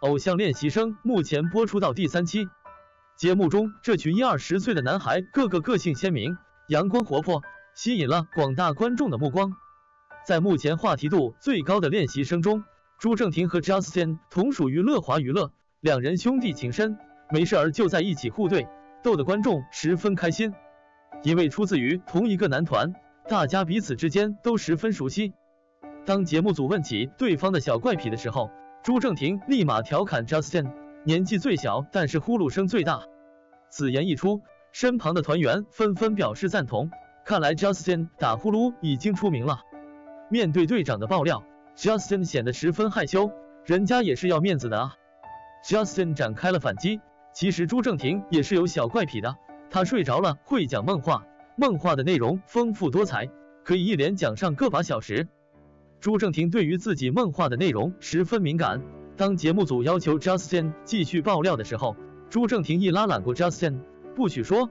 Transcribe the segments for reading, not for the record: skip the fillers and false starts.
偶像练习生》目前播出到第3期。节目中，这群10-20岁的男孩个个个性鲜明、阳光活泼，吸引了广大观众的目光。在目前话题度最高的练习生中，朱正廷和 Justin 同属于乐华娱乐，两人兄弟情深，没事儿就在一起互怼，逗得观众十分开心。因为出自于同一个男团，大家彼此之间都十分熟悉。当节目组问起对方的小怪癖的时候，朱正廷立马调侃 Justin 年纪最小，但是呼噜声最大。此言一出，身旁的团员纷纷表示赞同，看来 Justin 打呼噜已经出名了。面对队长的爆料， Justin 显得十分害羞，人家也是要面子的啊。Justin 展开了反击，其实朱正廷也是有小怪癖的，他睡着了会讲梦话，梦话的内容丰富多彩，可以一连讲上个把小时。朱正廷对于自己梦话的内容十分敏感，当节目组要求 Justin 继续爆料的时候，朱正廷一拉揽过 Justin， 不许说，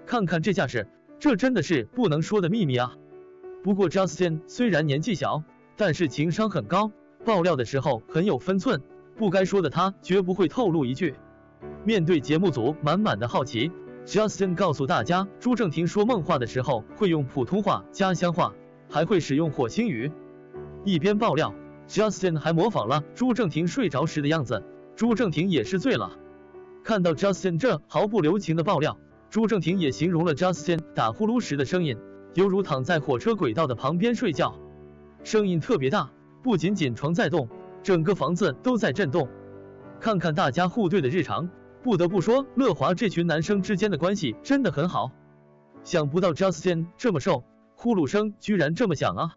看看这架势，这真的是不能说的秘密啊。不过 Justin 虽然年纪小，但是情商很高，爆料的时候很有分寸，不该说的他绝不会透露一句。面对节目组满满的好奇， Justin 告诉大家，朱正廷说梦话的时候会用普通话、家乡话，还会使用火星语。一边爆料， Justin 还模仿了朱正廷睡着时的样子，朱正廷也是醉了。看到 Justin 这毫不留情的爆料，朱正廷也形容了 Justin 打呼噜时的声音，犹如躺在火车轨道的旁边睡觉，声音特别大，不仅仅床在动，整个房子都在震动。看看大家互怼的日常，不得不说乐华这群男生之间的关系真的很好。想不到 Justin 这么瘦，呼噜声居然这么响啊。